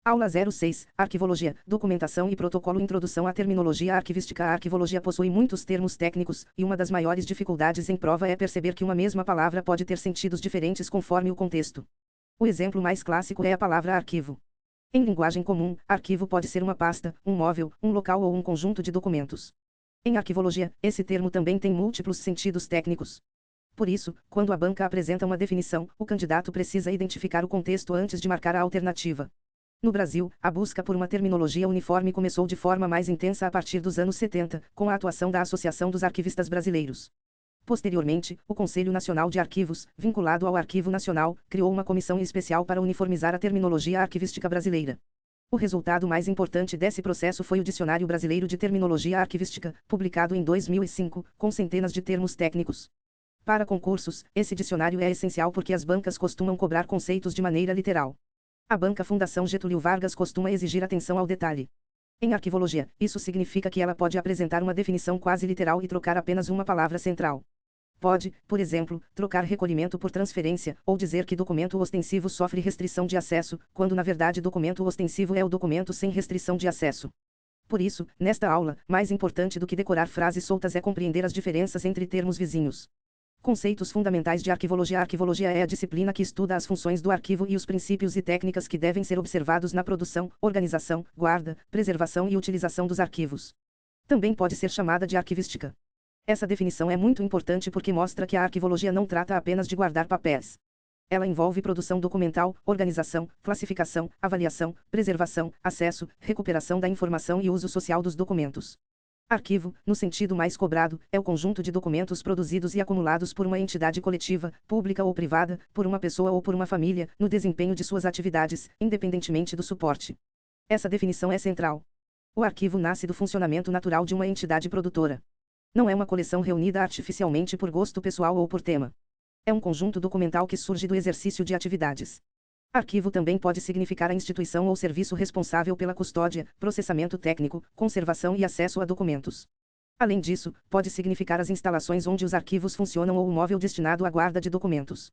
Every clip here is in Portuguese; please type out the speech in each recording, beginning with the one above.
Aula 06, Arquivologia, Documentação e Protocolo. Introdução à terminologia arquivística. A arquivologia possui muitos termos técnicos, e uma das maiores dificuldades em prova é perceber que uma mesma palavra pode ter sentidos diferentes conforme o contexto. O exemplo mais clássico é a palavra arquivo. Em linguagem comum, arquivo pode ser uma pasta, um móvel, um local ou um conjunto de documentos. Em arquivologia, esse termo também tem múltiplos sentidos técnicos. Por isso, quando a banca apresenta uma definição, o candidato precisa identificar o contexto antes de marcar a alternativa. No Brasil, a busca por uma terminologia uniforme começou de forma mais intensa a partir dos anos 70, com a atuação da Associação dos Arquivistas Brasileiros. Posteriormente, o Conselho Nacional de Arquivos, vinculado ao Arquivo Nacional, criou uma comissão especial para uniformizar a terminologia arquivística brasileira. O resultado mais importante desse processo foi o Dicionário Brasileiro de Terminologia Arquivística, publicado em 2005, com centenas de termos técnicos. Para concursos, esse dicionário é essencial porque as bancas costumam cobrar conceitos de maneira literal. A banca Fundação Getúlio Vargas costuma exigir atenção ao detalhe. Em arquivologia, isso significa que ela pode apresentar uma definição quase literal e trocar apenas uma palavra central. Pode, por exemplo, trocar recolhimento por transferência, ou dizer que documento ostensivo sofre restrição de acesso, quando na verdade documento ostensivo é o documento sem restrição de acesso. Por isso, nesta aula, mais importante do que decorar frases soltas é compreender as diferenças entre termos vizinhos. Conceitos fundamentais de arquivologia. A arquivologia é a disciplina que estuda as funções do arquivo e os princípios e técnicas que devem ser observados na produção, organização, guarda, preservação e utilização dos arquivos. Também pode ser chamada de arquivística. Essa definição é muito importante porque mostra que a arquivologia não trata apenas de guardar papéis. Ela envolve produção documental, organização, classificação, avaliação, preservação, acesso, recuperação da informação e uso social dos documentos. Arquivo, no sentido mais cobrado, é o conjunto de documentos produzidos e acumulados por uma entidade coletiva, pública ou privada, por uma pessoa ou por uma família, no desempenho de suas atividades, independentemente do suporte. Essa definição é central. O arquivo nasce do funcionamento natural de uma entidade produtora. Não é uma coleção reunida artificialmente por gosto pessoal ou por tema. É um conjunto documental que surge do exercício de atividades. Arquivo também pode significar a instituição ou serviço responsável pela custódia, processamento técnico, conservação e acesso a documentos. Além disso, pode significar as instalações onde os arquivos funcionam ou o móvel destinado à guarda de documentos.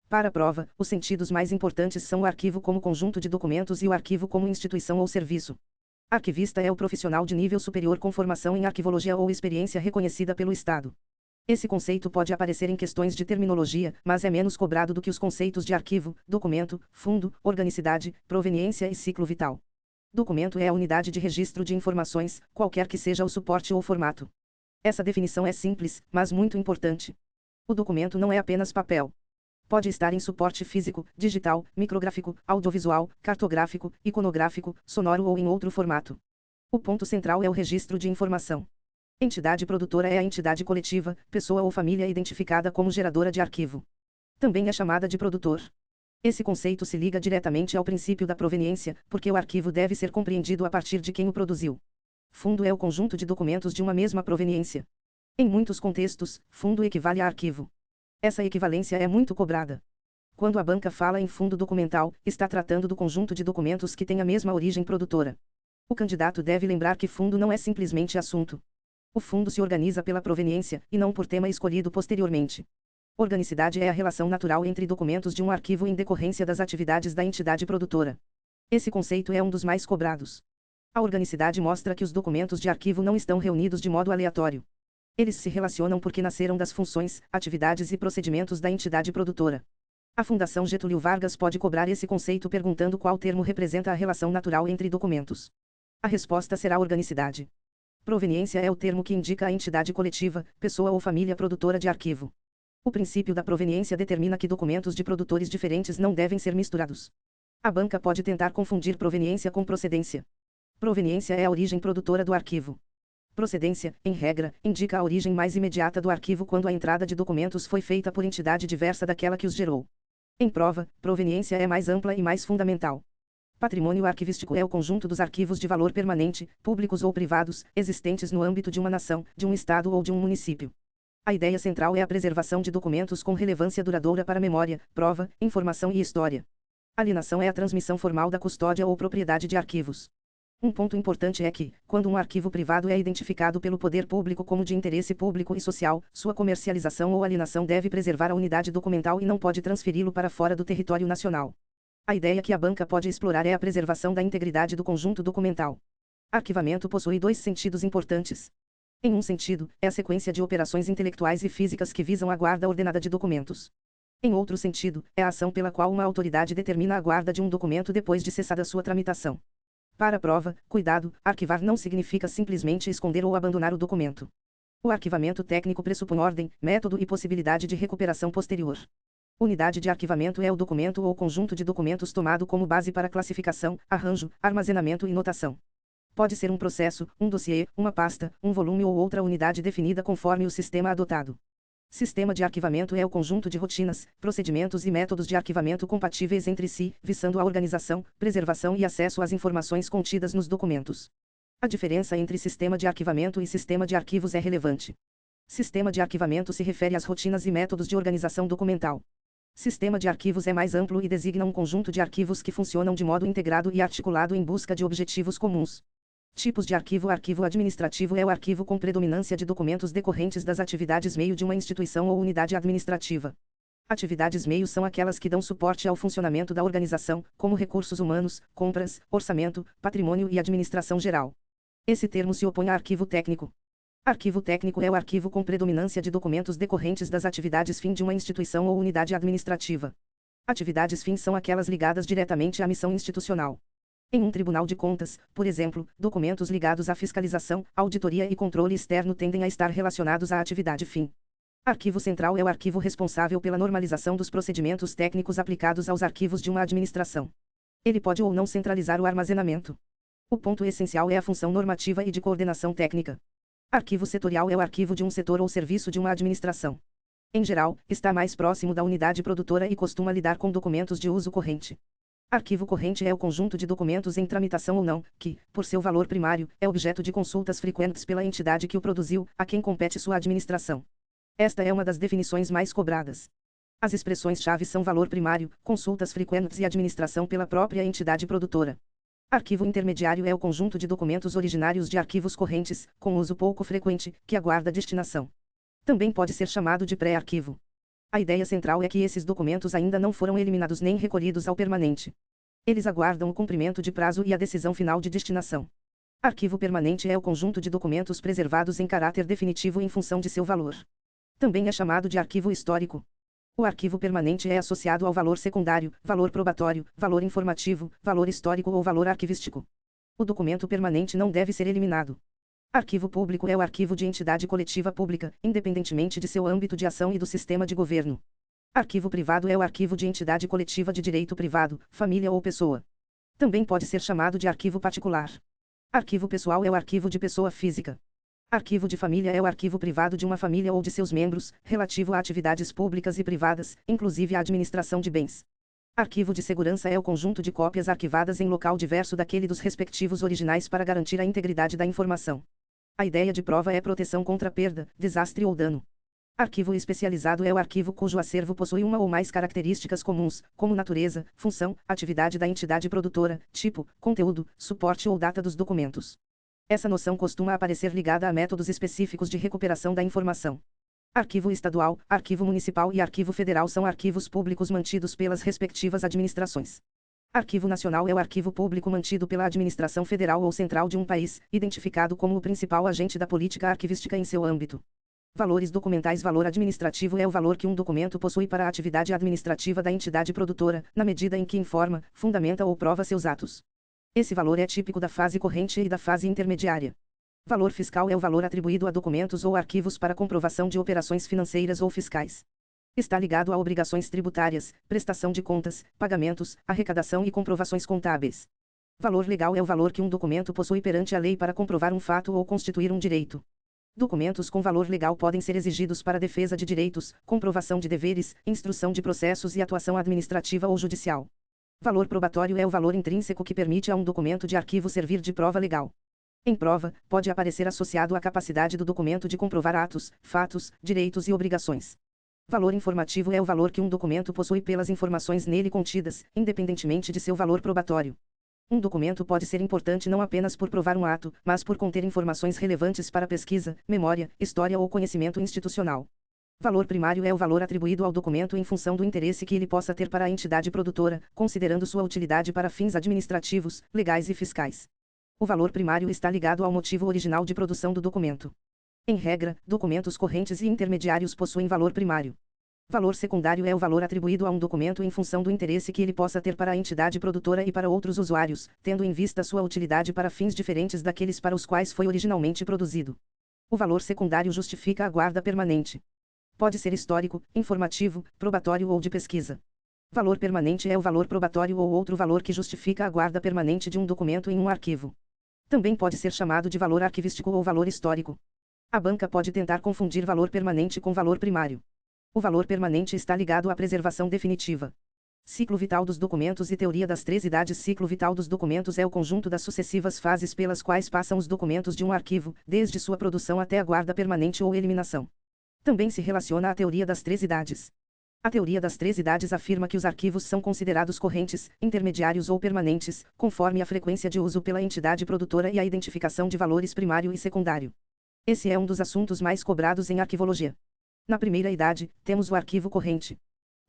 Para a prova, os sentidos mais importantes são o arquivo como conjunto de documentos e o arquivo como instituição ou serviço. Arquivista é o profissional de nível superior com formação em arquivologia ou experiência reconhecida pelo Estado. Esse conceito pode aparecer em questões de terminologia, mas é menos cobrado do que os conceitos de arquivo, documento, fundo, organicidade, proveniência e ciclo vital. Documento é a unidade de registro de informações, qualquer que seja o suporte ou formato. Essa definição é simples, mas muito importante. O documento não é apenas papel. Pode estar em suporte físico, digital, micrográfico, audiovisual, cartográfico, iconográfico, sonoro ou em outro formato. O ponto central é o registro de informação. Entidade produtora é a entidade coletiva, pessoa ou família identificada como geradora de arquivo. Também é chamada de produtor. Esse conceito se liga diretamente ao princípio da proveniência, porque o arquivo deve ser compreendido a partir de quem o produziu. Fundo é o conjunto de documentos de uma mesma proveniência. Em muitos contextos, fundo equivale a arquivo. Essa equivalência é muito cobrada. Quando a banca fala em fundo documental, está tratando do conjunto de documentos que tem a mesma origem produtora. O candidato deve lembrar que fundo não é simplesmente assunto. O fundo se organiza pela proveniência, e não por tema escolhido posteriormente. Organicidade é a relação natural entre documentos de um arquivo em decorrência das atividades da entidade produtora. Esse conceito é um dos mais cobrados. A organicidade mostra que os documentos de arquivo não estão reunidos de modo aleatório. Eles se relacionam porque nasceram das funções, atividades e procedimentos da entidade produtora. A Fundação Getúlio Vargas pode cobrar esse conceito perguntando qual termo representa a relação natural entre documentos. A resposta será organicidade. Proveniência é o termo que indica a entidade coletiva, pessoa ou família produtora de arquivo. O princípio da proveniência determina que documentos de produtores diferentes não devem ser misturados. A banca pode tentar confundir proveniência com procedência. Proveniência é a origem produtora do arquivo. Procedência, em regra, indica a origem mais imediata do arquivo quando a entrada de documentos foi feita por entidade diversa daquela que os gerou. Em prova, proveniência é mais ampla e mais fundamental. Patrimônio arquivístico é o conjunto dos arquivos de valor permanente, públicos ou privados, existentes no âmbito de uma nação, de um estado ou de um município. A ideia central é a preservação de documentos com relevância duradoura para memória, prova, informação e história. Alienação é a transmissão formal da custódia ou propriedade de arquivos. Um ponto importante é que, quando um arquivo privado é identificado pelo poder público como de interesse público e social, sua comercialização ou alienação deve preservar a unidade documental e não pode transferi-lo para fora do território nacional. A ideia que a banca pode explorar é a preservação da integridade do conjunto documental. Arquivamento possui dois sentidos importantes. Em um sentido, é a sequência de operações intelectuais e físicas que visam a guarda ordenada de documentos. Em outro sentido, é a ação pela qual uma autoridade determina a guarda de um documento depois de cessada sua tramitação. Para a prova, cuidado, arquivar não significa simplesmente esconder ou abandonar o documento. O arquivamento técnico pressupõe ordem, método e possibilidade de recuperação posterior. Unidade de arquivamento é o documento ou conjunto de documentos tomado como base para classificação, arranjo, armazenamento e notação. Pode ser um processo, um dossiê, uma pasta, um volume ou outra unidade definida conforme o sistema adotado. Sistema de arquivamento é o conjunto de rotinas, procedimentos e métodos de arquivamento compatíveis entre si, visando a organização, preservação e acesso às informações contidas nos documentos. A diferença entre sistema de arquivamento e sistema de arquivos é relevante. Sistema de arquivamento se refere às rotinas e métodos de organização documental. Sistema de arquivos é mais amplo e designa um conjunto de arquivos que funcionam de modo integrado e articulado em busca de objetivos comuns. Tipos de arquivo. Arquivo administrativo é o arquivo com predominância de documentos decorrentes das atividades meio de uma instituição ou unidade administrativa. Atividades meio são aquelas que dão suporte ao funcionamento da organização, como recursos humanos, compras, orçamento, patrimônio e administração geral. Esse termo se opõe a arquivo técnico. Arquivo técnico é o arquivo com predominância de documentos decorrentes das atividades fim de uma instituição ou unidade administrativa. Atividades fim são aquelas ligadas diretamente à missão institucional. Em um tribunal de contas, por exemplo, documentos ligados à fiscalização, auditoria e controle externo tendem a estar relacionados à atividade fim. Arquivo central é o arquivo responsável pela normalização dos procedimentos técnicos aplicados aos arquivos de uma administração. Ele pode ou não centralizar o armazenamento. O ponto essencial é a função normativa e de coordenação técnica. Arquivo setorial é o arquivo de um setor ou serviço de uma administração. Em geral, está mais próximo da unidade produtora e costuma lidar com documentos de uso corrente. Arquivo corrente é o conjunto de documentos em tramitação ou não, que, por seu valor primário, é objeto de consultas frequentes pela entidade que o produziu, a quem compete sua administração. Esta é uma das definições mais cobradas. As expressões-chave são valor primário, consultas frequentes e administração pela própria entidade produtora. Arquivo intermediário é o conjunto de documentos originários de arquivos correntes, com uso pouco frequente, que aguarda destinação. Também pode ser chamado de pré-arquivo. A ideia central é que esses documentos ainda não foram eliminados nem recolhidos ao permanente. Eles aguardam o cumprimento de prazo e a decisão final de destinação. Arquivo permanente é o conjunto de documentos preservados em caráter definitivo em função de seu valor. Também é chamado de arquivo histórico. O arquivo permanente é associado ao valor secundário, valor probatório, valor informativo, valor histórico ou valor arquivístico. O documento permanente não deve ser eliminado. Arquivo público é o arquivo de entidade coletiva pública, independentemente de seu âmbito de ação e do sistema de governo. Arquivo privado é o arquivo de entidade coletiva de direito privado, família ou pessoa. Também pode ser chamado de arquivo particular. Arquivo pessoal é o arquivo de pessoa física. Arquivo de família é o arquivo privado de uma família ou de seus membros, relativo a atividades públicas e privadas, inclusive a administração de bens. Arquivo de segurança é o conjunto de cópias arquivadas em local diverso daquele dos respectivos originais para garantir a integridade da informação. A ideia de prova é proteção contra perda, desastre ou dano. Arquivo especializado é o arquivo cujo acervo possui uma ou mais características comuns, como natureza, função, atividade da entidade produtora, tipo, conteúdo, suporte ou data dos documentos. Essa noção costuma aparecer ligada a métodos específicos de recuperação da informação. Arquivo estadual, arquivo municipal e arquivo federal são arquivos públicos mantidos pelas respectivas administrações. Arquivo nacional é o arquivo público mantido pela administração federal ou central de um país, identificado como o principal agente da política arquivística em seu âmbito. Valores documentais. Valor administrativo é o valor que um documento possui para a atividade administrativa da entidade produtora, na medida em que informa, fundamenta ou prova seus atos. Esse valor é típico da fase corrente e da fase intermediária. Valor fiscal é o valor atribuído a documentos ou arquivos para comprovação de operações financeiras ou fiscais. Está ligado a obrigações tributárias, prestação de contas, pagamentos, arrecadação e comprovações contábeis. Valor legal é o valor que um documento possui perante a lei para comprovar um fato ou constituir um direito. Documentos com valor legal podem ser exigidos para defesa de direitos, comprovação de deveres, instrução de processos e atuação administrativa ou judicial. Valor probatório é o valor intrínseco que permite a um documento de arquivo servir de prova legal. Em prova, pode aparecer associado à capacidade do documento de comprovar atos, fatos, direitos e obrigações. Valor informativo é o valor que um documento possui pelas informações nele contidas, independentemente de seu valor probatório. Um documento pode ser importante não apenas por provar um ato, mas por conter informações relevantes para pesquisa, memória, história ou conhecimento institucional. Valor primário é o valor atribuído ao documento em função do interesse que ele possa ter para a entidade produtora, considerando sua utilidade para fins administrativos, legais e fiscais. O valor primário está ligado ao motivo original de produção do documento. Em regra, documentos correntes e intermediários possuem valor primário. Valor secundário é o valor atribuído a um documento em função do interesse que ele possa ter para a entidade produtora e para outros usuários, tendo em vista sua utilidade para fins diferentes daqueles para os quais foi originalmente produzido. O valor secundário justifica a guarda permanente. Pode ser histórico, informativo, probatório ou de pesquisa. Valor permanente é o valor probatório ou outro valor que justifica a guarda permanente de um documento em um arquivo. Também pode ser chamado de valor arquivístico ou valor histórico. A banca pode tentar confundir valor permanente com valor primário. O valor permanente está ligado à preservação definitiva. Ciclo vital dos documentos e teoria das 3 idades. Ciclo vital dos documentos é o conjunto das sucessivas fases pelas quais passam os documentos de um arquivo, desde sua produção até a guarda permanente ou eliminação. Também se relaciona à teoria das 3 idades. A teoria das 3 idades afirma que os arquivos são considerados correntes, intermediários ou permanentes, conforme a frequência de uso pela entidade produtora e a identificação de valores primário e secundário. Esse é um dos assuntos mais cobrados em arquivologia. Na primeira idade, temos o arquivo corrente.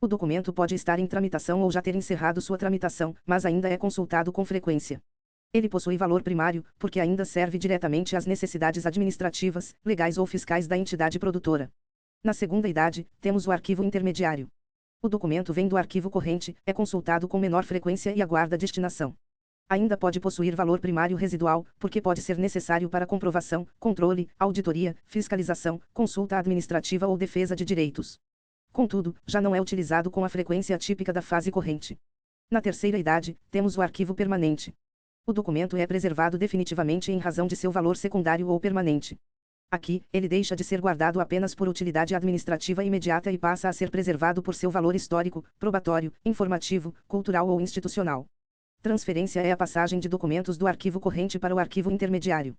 O documento pode estar em tramitação ou já ter encerrado sua tramitação, mas ainda é consultado com frequência. Ele possui valor primário, porque ainda serve diretamente às necessidades administrativas, legais ou fiscais da entidade produtora. Na segunda idade, temos o arquivo intermediário. O documento vem do arquivo corrente, é consultado com menor frequência e aguarda destinação. Ainda pode possuir valor primário residual, porque pode ser necessário para comprovação, controle, auditoria, fiscalização, consulta administrativa ou defesa de direitos. Contudo, já não é utilizado com a frequência típica da fase corrente. Na terceira idade, temos o arquivo permanente. O documento é preservado definitivamente em razão de seu valor secundário ou permanente. Aqui, ele deixa de ser guardado apenas por utilidade administrativa imediata e passa a ser preservado por seu valor histórico, probatório, informativo, cultural ou institucional. Transferência é a passagem de documentos do arquivo corrente para o arquivo intermediário.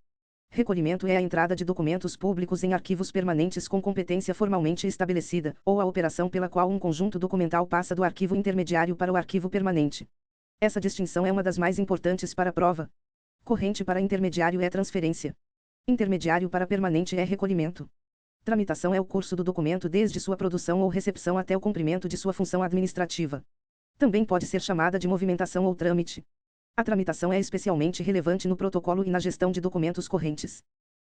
Recolhimento é a entrada de documentos públicos em arquivos permanentes com competência formalmente estabelecida, ou a operação pela qual um conjunto documental passa do arquivo intermediário para o arquivo permanente. Essa distinção é uma das mais importantes para a prova. Corrente para intermediário é transferência. Intermediário para permanente é recolhimento. Tramitação é o curso do documento desde sua produção ou recepção até o cumprimento de sua função administrativa. Também pode ser chamada de movimentação ou trâmite. A tramitação é especialmente relevante no protocolo e na gestão de documentos correntes.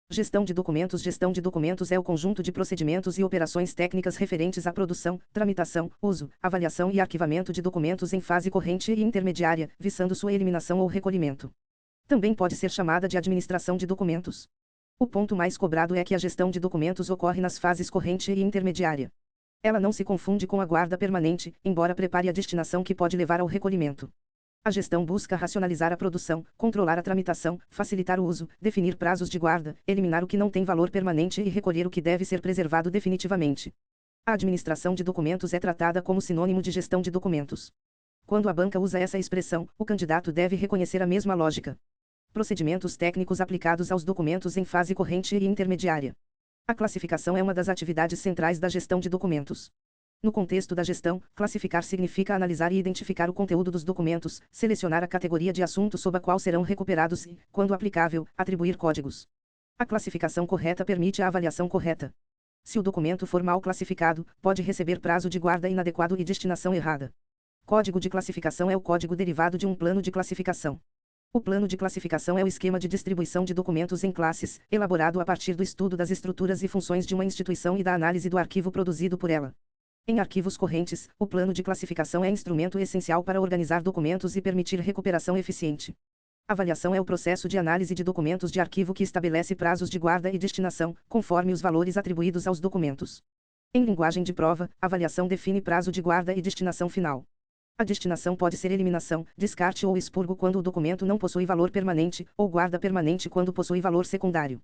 Gestão de documentos é o conjunto de procedimentos e operações técnicas referentes à produção, tramitação, uso, avaliação e arquivamento de documentos em fase corrente e intermediária, visando sua eliminação ou recolhimento. Também pode ser chamada de administração de documentos. O ponto mais cobrado é que a gestão de documentos ocorre nas fases corrente e intermediária. Ela não se confunde com a guarda permanente, embora prepare a destinação que pode levar ao recolhimento. A gestão busca racionalizar a produção, controlar a tramitação, facilitar o uso, definir prazos de guarda, eliminar o que não tem valor permanente e recolher o que deve ser preservado definitivamente. A administração de documentos é tratada como sinônimo de gestão de documentos. Quando a banca usa essa expressão, o candidato deve reconhecer a mesma lógica. Procedimentos técnicos aplicados aos documentos em fase corrente e intermediária. A classificação é uma das atividades centrais da gestão de documentos. No contexto da gestão, classificar significa analisar e identificar o conteúdo dos documentos, selecionar a categoria de assunto sob a qual serão recuperados e, quando aplicável, atribuir códigos. A classificação correta permite a avaliação correta. Se o documento for mal classificado, pode receber prazo de guarda inadequado e destinação errada. Código de classificação é o código derivado de um plano de classificação. O plano de classificação é o esquema de distribuição de documentos em classes, elaborado a partir do estudo das estruturas e funções de uma instituição e da análise do arquivo produzido por ela. Em arquivos correntes, o plano de classificação é instrumento essencial para organizar documentos e permitir recuperação eficiente. Avaliação é o processo de análise de documentos de arquivo que estabelece prazos de guarda e destinação, conforme os valores atribuídos aos documentos. Em linguagem de prova, avaliação define prazo de guarda e destinação final. A destinação pode ser eliminação, descarte ou expurgo quando o documento não possui valor permanente, ou guarda permanente quando possui valor secundário.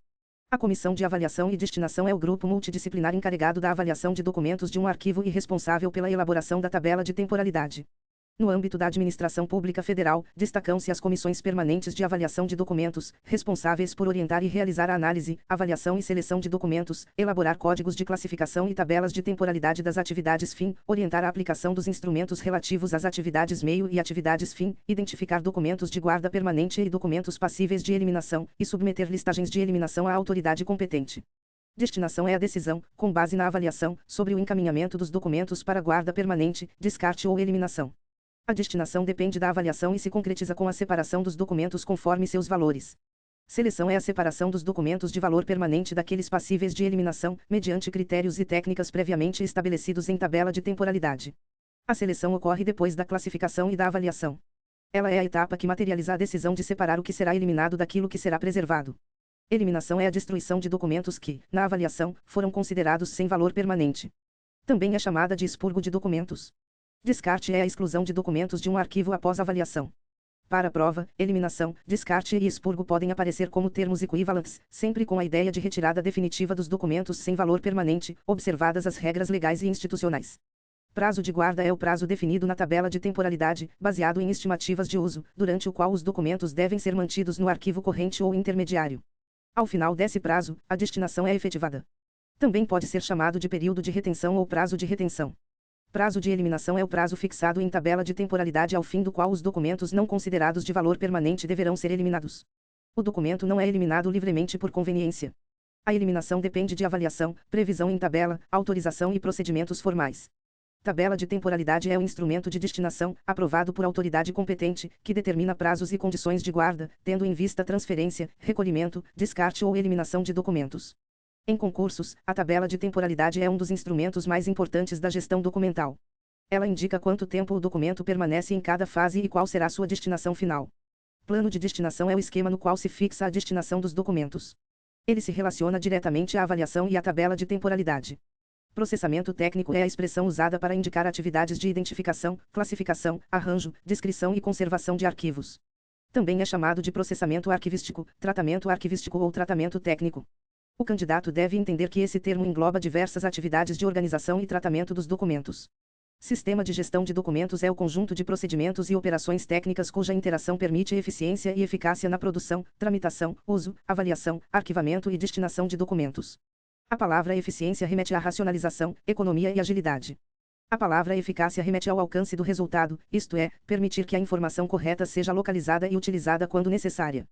A Comissão de Avaliação e Destinação é o grupo multidisciplinar encarregado da avaliação de documentos de um arquivo e responsável pela elaboração da tabela de temporalidade. No âmbito da Administração Pública Federal, destacam-se as comissões permanentes de avaliação de documentos, responsáveis por orientar e realizar a análise, avaliação e seleção de documentos, elaborar códigos de classificação e tabelas de temporalidade das atividades fim, orientar a aplicação dos instrumentos relativos às atividades meio e atividades fim, identificar documentos de guarda permanente e documentos passíveis de eliminação, e submeter listagens de eliminação à autoridade competente. Destinação é a decisão, com base na avaliação, sobre o encaminhamento dos documentos para guarda permanente, descarte ou eliminação. A destinação depende da avaliação e se concretiza com a separação dos documentos conforme seus valores. Seleção é a separação dos documentos de valor permanente daqueles passíveis de eliminação, mediante critérios e técnicas previamente estabelecidos em tabela de temporalidade. A seleção ocorre depois da classificação e da avaliação. Ela é a etapa que materializa a decisão de separar o que será eliminado daquilo que será preservado. Eliminação é a destruição de documentos que, na avaliação, foram considerados sem valor permanente. Também é chamada de expurgo de documentos. Descarte é a exclusão de documentos de um arquivo após avaliação. Para a prova, eliminação, descarte e expurgo podem aparecer como termos equivalentes, sempre com a ideia de retirada definitiva dos documentos sem valor permanente, observadas as regras legais e institucionais. Prazo de guarda é o prazo definido na tabela de temporalidade, baseado em estimativas de uso, durante o qual os documentos devem ser mantidos no arquivo corrente ou intermediário. Ao final desse prazo, a destinação é efetivada. Também pode ser chamado de período de retenção ou prazo de retenção. Prazo de eliminação é o prazo fixado em tabela de temporalidade ao fim do qual os documentos não considerados de valor permanente deverão ser eliminados. O documento não é eliminado livremente por conveniência. A eliminação depende de avaliação, previsão em tabela, autorização e procedimentos formais. Tabela de temporalidade é o instrumento de destinação, aprovado por autoridade competente, que determina prazos e condições de guarda, tendo em vista transferência, recolhimento, descarte ou eliminação de documentos. Em concursos, a tabela de temporalidade é um dos instrumentos mais importantes da gestão documental. Ela indica quanto tempo o documento permanece em cada fase e qual será sua destinação final. Plano de destinação é o esquema no qual se fixa a destinação dos documentos. Ele se relaciona diretamente à avaliação e à tabela de temporalidade. Processamento técnico é a expressão usada para indicar atividades de identificação, classificação, arranjo, descrição e conservação de arquivos. Também é chamado de processamento arquivístico, tratamento arquivístico ou tratamento técnico. O candidato deve entender que esse termo engloba diversas atividades de organização e tratamento dos documentos. Sistema de gestão de documentos é o conjunto de procedimentos e operações técnicas cuja interação permite eficiência e eficácia na produção, tramitação, uso, avaliação, arquivamento e destinação de documentos. A palavra eficiência remete à racionalização, economia e agilidade. A palavra eficácia remete ao alcance do resultado, isto é, permitir que a informação correta seja localizada e utilizada quando necessária.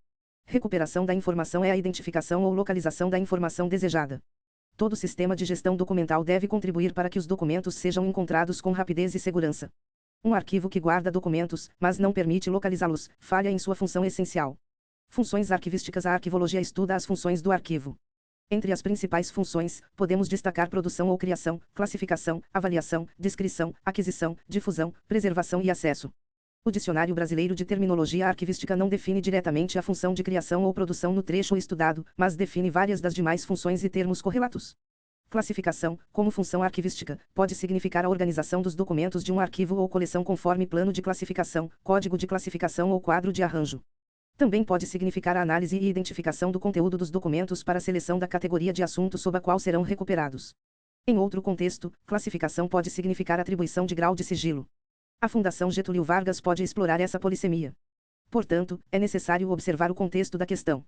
Recuperação da informação é a identificação ou localização da informação desejada. Todo sistema de gestão documental deve contribuir para que os documentos sejam encontrados com rapidez e segurança. Um arquivo que guarda documentos, mas não permite localizá-los, falha em sua função essencial. Funções arquivísticas. A arquivologia estuda as funções do arquivo. Entre as principais funções, podemos destacar produção ou criação, classificação, avaliação, descrição, aquisição, difusão, preservação e acesso. O Dicionário Brasileiro de Terminologia Arquivística não define diretamente a função de criação ou produção no trecho estudado, mas define várias das demais funções e termos correlatos. Classificação, como função arquivística, pode significar a organização dos documentos de um arquivo ou coleção conforme plano de classificação, código de classificação ou quadro de arranjo. Também pode significar a análise e identificação do conteúdo dos documentos para a seleção da categoria de assunto sob a qual serão recuperados. Em outro contexto, classificação pode significar atribuição de grau de sigilo. A Fundação Getúlio Vargas pode explorar essa polissemia. Portanto, é necessário observar o contexto da questão.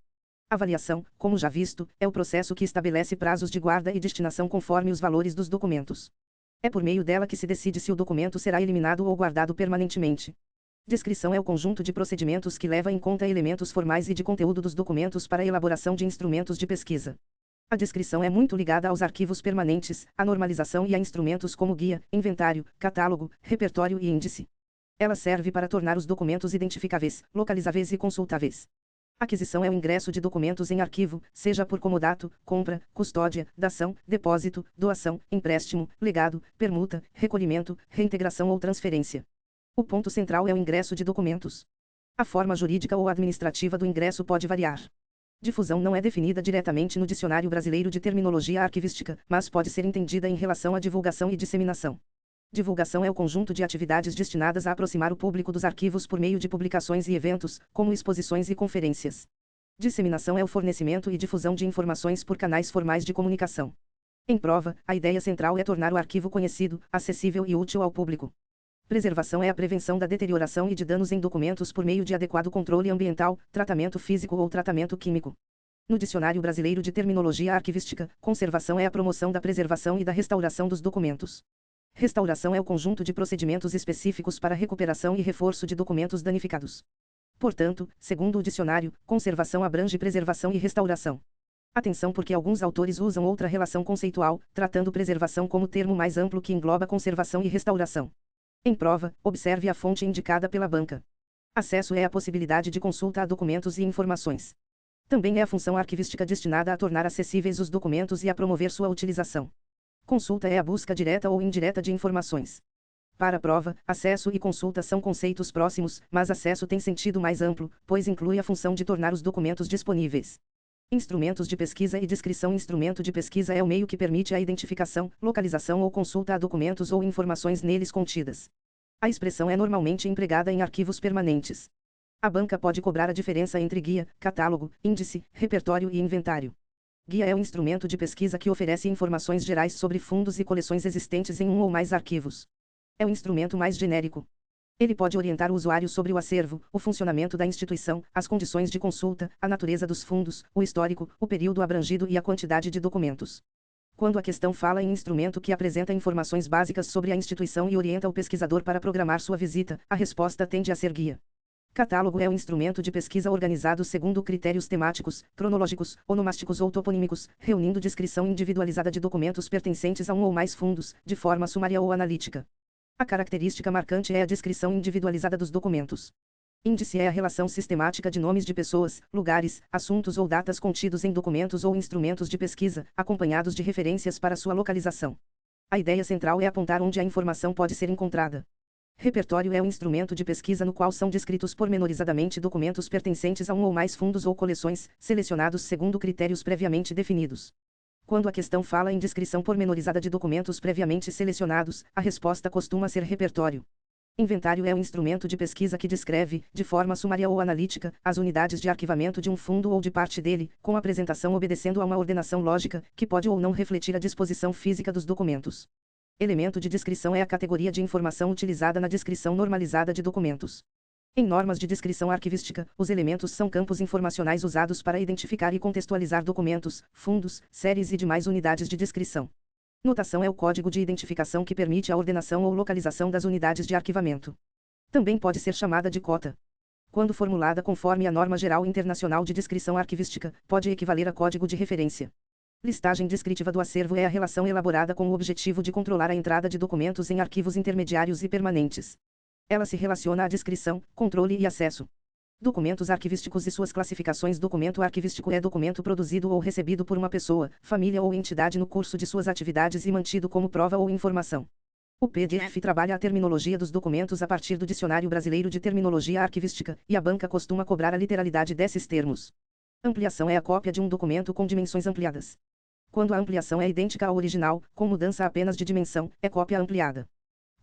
Avaliação, como já visto, é o processo que estabelece prazos de guarda e destinação conforme os valores dos documentos. É por meio dela que se decide se o documento será eliminado ou guardado permanentemente. Descrição é o conjunto de procedimentos que leva em conta elementos formais e de conteúdo dos documentos para a elaboração de instrumentos de pesquisa. A descrição é muito ligada aos arquivos permanentes, à normalização e a instrumentos como guia, inventário, catálogo, repertório e índice. Ela serve para tornar os documentos identificáveis, localizáveis e consultáveis. Aquisição é o ingresso de documentos em arquivo, seja por comodato, compra, custódia, dação, depósito, doação, empréstimo, legado, permuta, recolhimento, reintegração ou transferência. O ponto central é o ingresso de documentos. A forma jurídica ou administrativa do ingresso pode variar. Difusão não é definida diretamente no Dicionário Brasileiro de Terminologia Arquivística, mas pode ser entendida em relação à divulgação e disseminação. Divulgação é o conjunto de atividades destinadas a aproximar o público dos arquivos por meio de publicações e eventos, como exposições e conferências. Disseminação é o fornecimento e difusão de informações por canais formais de comunicação. Em prova, a ideia central é tornar o arquivo conhecido, acessível e útil ao público. Preservação é a prevenção da deterioração e de danos em documentos por meio de adequado controle ambiental, tratamento físico ou tratamento químico. No Dicionário Brasileiro de Terminologia Arquivística, conservação é a promoção da preservação e da restauração dos documentos. Restauração é o conjunto de procedimentos específicos para recuperação e reforço de documentos danificados. Portanto, segundo o dicionário, conservação abrange preservação e restauração. Atenção porque alguns autores usam outra relação conceitual, tratando preservação como termo mais amplo que engloba conservação e restauração. Em prova, observe a fonte indicada pela banca. Acesso é a possibilidade de consulta a documentos e informações. Também é a função arquivística destinada a tornar acessíveis os documentos e a promover sua utilização. Consulta é a busca direta ou indireta de informações. Para a prova, acesso e consulta são conceitos próximos, mas acesso tem sentido mais amplo, pois inclui a função de tornar os documentos disponíveis. Instrumentos de pesquisa e descrição. Instrumento de pesquisa é o meio que permite a identificação, localização ou consulta a documentos ou informações neles contidas. A expressão é normalmente empregada em arquivos permanentes. A banca pode cobrar a diferença entre guia, catálogo, índice, repertório e inventário. Guia é um instrumento de pesquisa que oferece informações gerais sobre fundos e coleções existentes em um ou mais arquivos. É um instrumento mais genérico. Ele pode orientar o usuário sobre o acervo, o funcionamento da instituição, as condições de consulta, a natureza dos fundos, o histórico, o período abrangido e a quantidade de documentos. Quando a questão fala em instrumento que apresenta informações básicas sobre a instituição e orienta o pesquisador para programar sua visita, a resposta tende a ser guia. Catálogo é um instrumento de pesquisa organizado segundo critérios temáticos, cronológicos, onomásticos ou toponímicos, reunindo descrição individualizada de documentos pertencentes a um ou mais fundos, de forma sumária ou analítica. A característica marcante é a descrição individualizada dos documentos. Índice é a relação sistemática de nomes de pessoas, lugares, assuntos ou datas contidos em documentos ou instrumentos de pesquisa, acompanhados de referências para sua localização. A ideia central é apontar onde a informação pode ser encontrada. Repertório é um instrumento de pesquisa no qual são descritos pormenorizadamente documentos pertencentes a um ou mais fundos ou coleções, selecionados segundo critérios previamente definidos. Quando a questão fala em descrição pormenorizada de documentos previamente selecionados, a resposta costuma ser repertório. Inventário é um instrumento de pesquisa que descreve, de forma sumária ou analítica, as unidades de arquivamento de um fundo ou de parte dele, com apresentação obedecendo a uma ordenação lógica, que pode ou não refletir a disposição física dos documentos. Elemento de descrição é a categoria de informação utilizada na descrição normalizada de documentos. Em normas de descrição arquivística, os elementos são campos informacionais usados para identificar e contextualizar documentos, fundos, séries e demais unidades de descrição. Notação é o código de identificação que permite a ordenação ou localização das unidades de arquivamento. Também pode ser chamada de cota. Quando formulada conforme a norma geral internacional de descrição arquivística, pode equivaler a código de referência. Listagem descritiva do acervo é a relação elaborada com o objetivo de controlar a entrada de documentos em arquivos intermediários e permanentes. Ela se relaciona à descrição, controle e acesso. Documentos arquivísticos e suas classificações. Documento arquivístico é documento produzido ou recebido por uma pessoa, família ou entidade no curso de suas atividades e mantido como prova ou informação. O PDF trabalha a terminologia dos documentos a partir do Dicionário Brasileiro de Terminologia Arquivística, e a banca costuma cobrar a literalidade desses termos. Ampliação é a cópia de um documento com dimensões ampliadas. Quando a ampliação é idêntica ao original, com mudança apenas de dimensão, é cópia ampliada.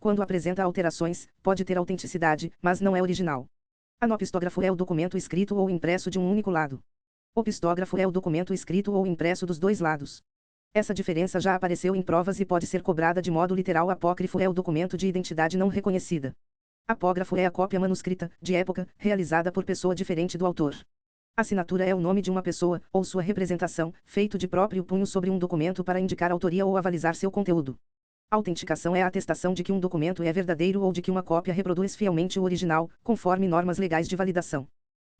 Quando apresenta alterações, pode ter autenticidade, mas não é original. Anopistógrafo é o documento escrito ou impresso de um único lado. Opistógrafo é o documento escrito ou impresso dos dois lados. Essa diferença já apareceu em provas e pode ser cobrada de modo literal. Apócrifo é o documento de identidade não reconhecida. Apógrafo é a cópia manuscrita, de época, realizada por pessoa diferente do autor. Assinatura é o nome de uma pessoa, ou sua representação, feito de próprio punho sobre um documento para indicar autoria ou avalizar seu conteúdo. Autenticação é a atestação de que um documento é verdadeiro ou de que uma cópia reproduz fielmente o original, conforme normas legais de validação.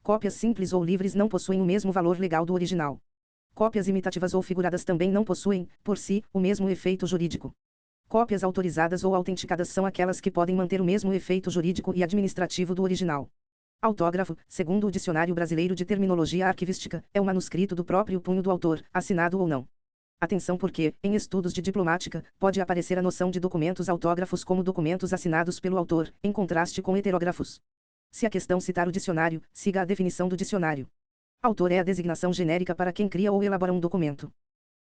Cópias simples ou livres não possuem o mesmo valor legal do original. Cópias imitativas ou figuradas também não possuem, por si, o mesmo efeito jurídico. Cópias autorizadas ou autenticadas são aquelas que podem manter o mesmo efeito jurídico e administrativo do original. Autógrafo, segundo o Dicionário Brasileiro de Terminologia Arquivística, é o manuscrito do próprio punho do autor, assinado ou não. Atenção porque, em estudos de diplomática, pode aparecer a noção de documentos autógrafos como documentos assinados pelo autor, em contraste com heterógrafos. Se a questão citar o dicionário, siga a definição do dicionário. Autor é a designação genérica para quem cria ou elabora um documento.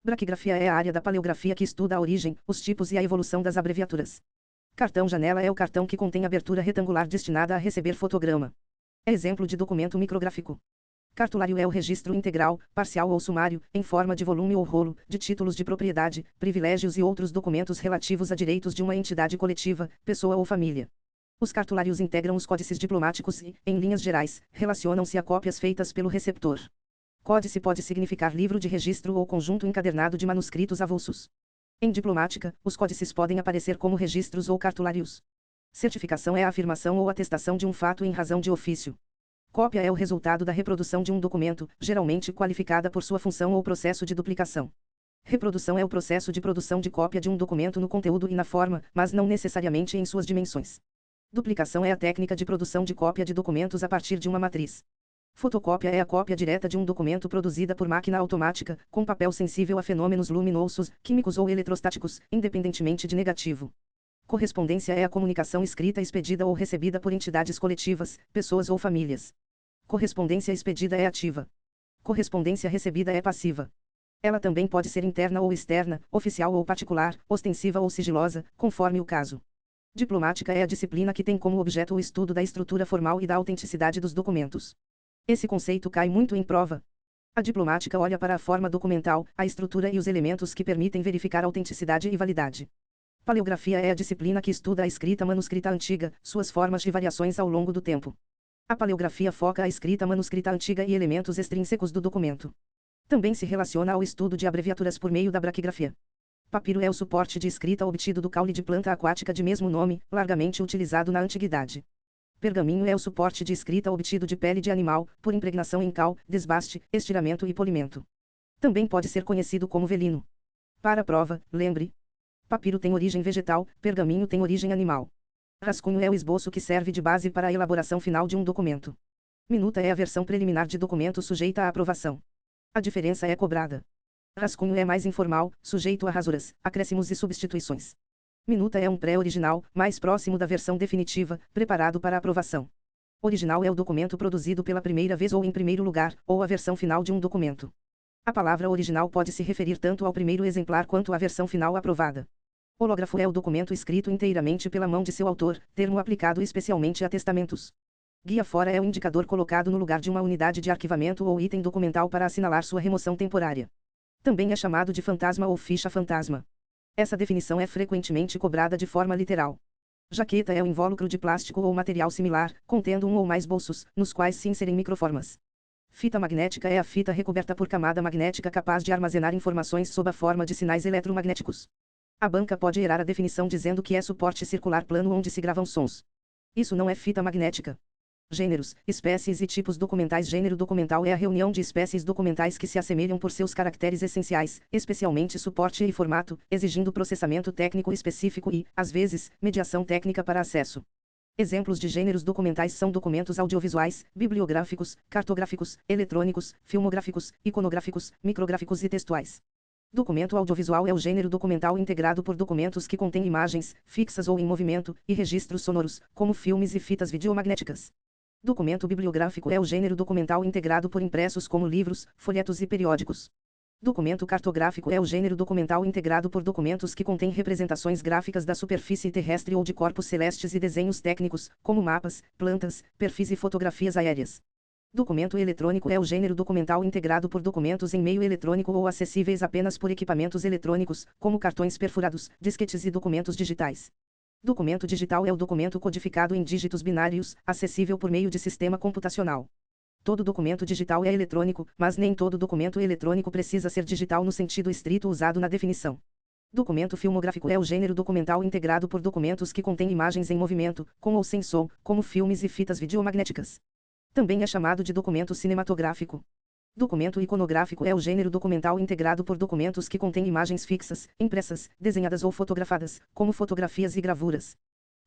Braquigrafia é a área da paleografia que estuda a origem, os tipos e a evolução das abreviaturas. Cartão-janela é o cartão que contém abertura retangular destinada a receber fotograma. É exemplo de documento micrográfico. Cartulário é o registro integral, parcial ou sumário, em forma de volume ou rolo, de títulos de propriedade, privilégios e outros documentos relativos a direitos de uma entidade coletiva, pessoa ou família. Os cartulários integram os códices diplomáticos e, em linhas gerais, relacionam-se a cópias feitas pelo receptor. Códice pode significar livro de registro ou conjunto encadernado de manuscritos avulsos. Em diplomática, os códices podem aparecer como registros ou cartulários. Certificação é a afirmação ou atestação de um fato em razão de ofício. Cópia é o resultado da reprodução de um documento, geralmente qualificada por sua função ou processo de duplicação. Reprodução é o processo de produção de cópia de um documento no conteúdo e na forma, mas não necessariamente em suas dimensões. Duplicação é a técnica de produção de cópia de documentos a partir de uma matriz. Fotocópia é a cópia direta de um documento produzida por máquina automática, com papel sensível a fenômenos luminosos, químicos ou eletrostáticos, independentemente de negativo. Correspondência é a comunicação escrita expedida ou recebida por entidades coletivas, pessoas ou famílias. Correspondência expedida é ativa. Correspondência recebida é passiva. Ela também pode ser interna ou externa, oficial ou particular, ostensiva ou sigilosa, conforme o caso. Diplomática é a disciplina que tem como objeto o estudo da estrutura formal e da autenticidade dos documentos. Esse conceito cai muito em prova. A diplomática olha para a forma documental, a estrutura e os elementos que permitem verificar autenticidade e validade. Paleografia é a disciplina que estuda a escrita manuscrita antiga, suas formas e variações ao longo do tempo. A paleografia foca a escrita manuscrita antiga e elementos extrínsecos do documento. Também se relaciona ao estudo de abreviaturas por meio da braquigrafia. Papiro é o suporte de escrita obtido do caule de planta aquática de mesmo nome, largamente utilizado na antiguidade. Pergaminho é o suporte de escrita obtido de pele de animal, por impregnação em cal, desbaste, estiramento e polimento. Também pode ser conhecido como velino. Para a prova, lembre: papiro tem origem vegetal, pergaminho tem origem animal. Rascunho é o esboço que serve de base para a elaboração final de um documento. Minuta é a versão preliminar de documento sujeita à aprovação. A diferença é cobrada. Rascunho é mais informal, sujeito a rasuras, acréscimos e substituições. Minuta é um pré-original, mais próximo da versão definitiva, preparado para aprovação. Original é o documento produzido pela primeira vez ou em primeiro lugar, ou a versão final de um documento. A palavra original pode se referir tanto ao primeiro exemplar quanto à versão final aprovada. Hológrafo é o documento escrito inteiramente pela mão de seu autor, termo aplicado especialmente a testamentos. Guia fora é o indicador colocado no lugar de uma unidade de arquivamento ou item documental para assinalar sua remoção temporária. Também é chamado de fantasma ou ficha fantasma. Essa definição é frequentemente cobrada de forma literal. Jaqueta é o invólucro de plástico ou material similar, contendo um ou mais bolsos, nos quais se inserem microformas. Fita magnética é a fita recoberta por camada magnética capaz de armazenar informações sob a forma de sinais eletromagnéticos. A banca pode errar a definição dizendo que é suporte circular plano onde se gravam sons. Isso não é fita magnética. Gêneros, espécies e tipos documentais. Gênero documental é a reunião de espécies documentais que se assemelham por seus caracteres essenciais, especialmente suporte e formato, exigindo processamento técnico específico e, às vezes, mediação técnica para acesso. Exemplos de gêneros documentais são documentos audiovisuais, bibliográficos, cartográficos, eletrônicos, filmográficos, iconográficos, micrográficos e textuais. Documento audiovisual é o gênero documental integrado por documentos que contêm imagens, fixas ou em movimento, e registros sonoros, como filmes e fitas videomagnéticas. Documento bibliográfico é o gênero documental integrado por impressos como livros, folhetos e periódicos. Documento cartográfico é o gênero documental integrado por documentos que contêm representações gráficas da superfície terrestre ou de corpos celestes e desenhos técnicos, como mapas, plantas, perfis e fotografias aéreas. Documento eletrônico é o gênero documental integrado por documentos em meio eletrônico ou acessíveis apenas por equipamentos eletrônicos, como cartões perfurados, disquetes e documentos digitais. Documento digital é o documento codificado em dígitos binários, acessível por meio de sistema computacional. Todo documento digital é eletrônico, mas nem todo documento eletrônico precisa ser digital no sentido estrito usado na definição. Documento filmográfico é o gênero documental integrado por documentos que contêm imagens em movimento, com ou sem som, como filmes e fitas videomagnéticas. Também é chamado de documento cinematográfico. Documento iconográfico é o gênero documental integrado por documentos que contêm imagens fixas, impressas, desenhadas ou fotografadas, como fotografias e gravuras.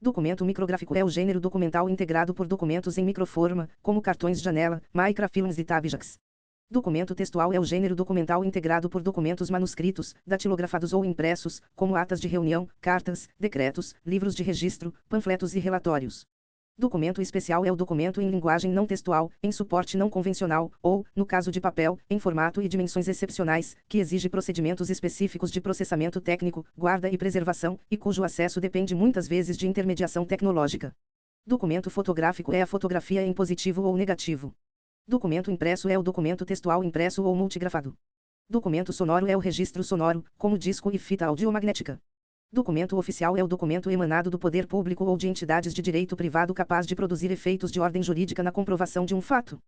Documento micrográfico é o gênero documental integrado por documentos em microforma, como cartões janela, microfilms e tabjacks. Documento textual é o gênero documental integrado por documentos manuscritos, datilografados ou impressos, como atas de reunião, cartas, decretos, livros de registro, panfletos e relatórios. Documento especial é o documento em linguagem não textual, em suporte não convencional, ou, no caso de papel, em formato e dimensões excepcionais, que exige procedimentos específicos de processamento técnico, guarda e preservação, e cujo acesso depende muitas vezes de intermediação tecnológica. Documento fotográfico é a fotografia em positivo ou negativo. Documento impresso é o documento textual impresso ou multigrafado. Documento sonoro é o registro sonoro, como disco e fita audiomagnética. Documento oficial é o documento emanado do poder público ou de entidades de direito privado capaz de produzir efeitos de ordem jurídica na comprovação de um fato.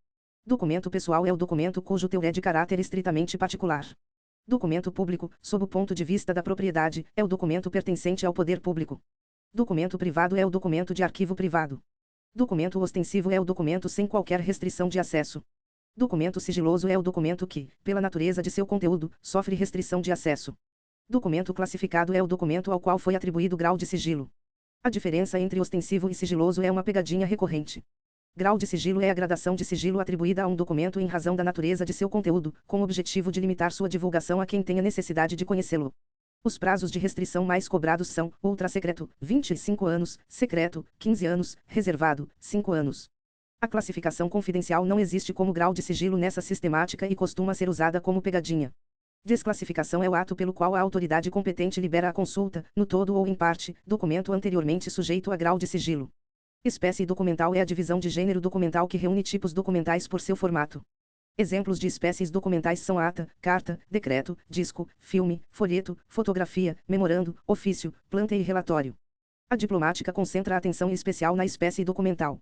Documento pessoal é o documento cujo teor é de caráter estritamente particular. Documento público, sob o ponto de vista da propriedade, é o documento pertencente ao poder público. Documento privado é o documento de arquivo privado. Documento ostensivo é o documento sem qualquer restrição de acesso. Documento sigiloso é o documento que, pela natureza de seu conteúdo, sofre restrição de acesso. Documento classificado é o documento ao qual foi atribuído grau de sigilo. A diferença entre ostensivo e sigiloso é uma pegadinha recorrente. Grau de sigilo é a gradação de sigilo atribuída a um documento em razão da natureza de seu conteúdo, com o objetivo de limitar sua divulgação a quem tenha necessidade de conhecê-lo. Os prazos de restrição mais cobrados são: ultra-secreto, 25 anos, secreto, 15 anos, reservado, 5 anos. A classificação confidencial não existe como grau de sigilo nessa sistemática e costuma ser usada como pegadinha. Desclassificação é o ato pelo qual a autoridade competente libera a consulta, no todo ou em parte, documento anteriormente sujeito a grau de sigilo. Espécie documental é a divisão de gênero documental que reúne tipos documentais por seu formato. Exemplos de espécies documentais são ata, carta, decreto, disco, filme, folheto, fotografia, memorando, ofício, planta e relatório. A diplomática concentra a atenção especial na espécie documental.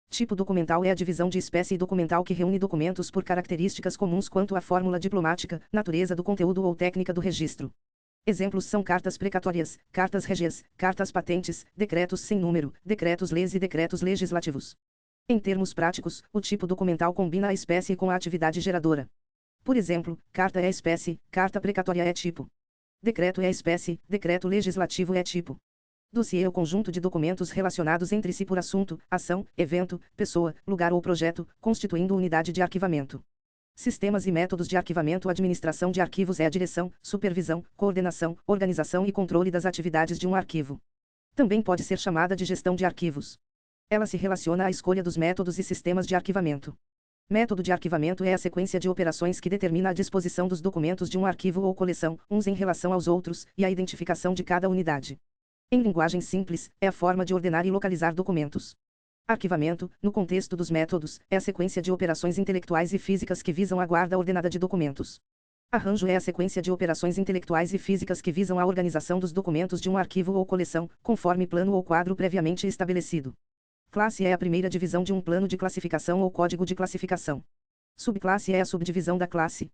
Tipo documental é a divisão de espécie documental que reúne documentos por características comuns quanto à fórmula diplomática, natureza do conteúdo ou técnica do registro. Exemplos são cartas precatórias, cartas régias, cartas patentes, decretos sem número, decretos-leis e decretos legislativos. Em termos práticos, o tipo documental combina a espécie com a atividade geradora. Por exemplo, carta é espécie, carta precatória é tipo. Decreto é espécie, decreto legislativo é tipo. Dossiê é o conjunto de documentos relacionados entre si por assunto, ação, evento, pessoa, lugar ou projeto, constituindo unidade de arquivamento. Sistemas e métodos de arquivamento. Administração de arquivos é a direção, supervisão, coordenação, organização e controle das atividades de um arquivo. Também pode ser chamada de gestão de arquivos. Ela se relaciona à escolha dos métodos e sistemas de arquivamento. Método de arquivamento é a sequência de operações que determina a disposição dos documentos de um arquivo ou coleção, uns em relação aos outros, e a identificação de cada unidade. Em linguagem simples, é a forma de ordenar e localizar documentos. Arquivamento, no contexto dos métodos, é a sequência de operações intelectuais e físicas que visam a guarda ordenada de documentos. Arranjo é a sequência de operações intelectuais e físicas que visam a organização dos documentos de um arquivo ou coleção, conforme plano ou quadro previamente estabelecido. Classe é a primeira divisão de um plano de classificação ou código de classificação. Subclasse é a subdivisão da classe.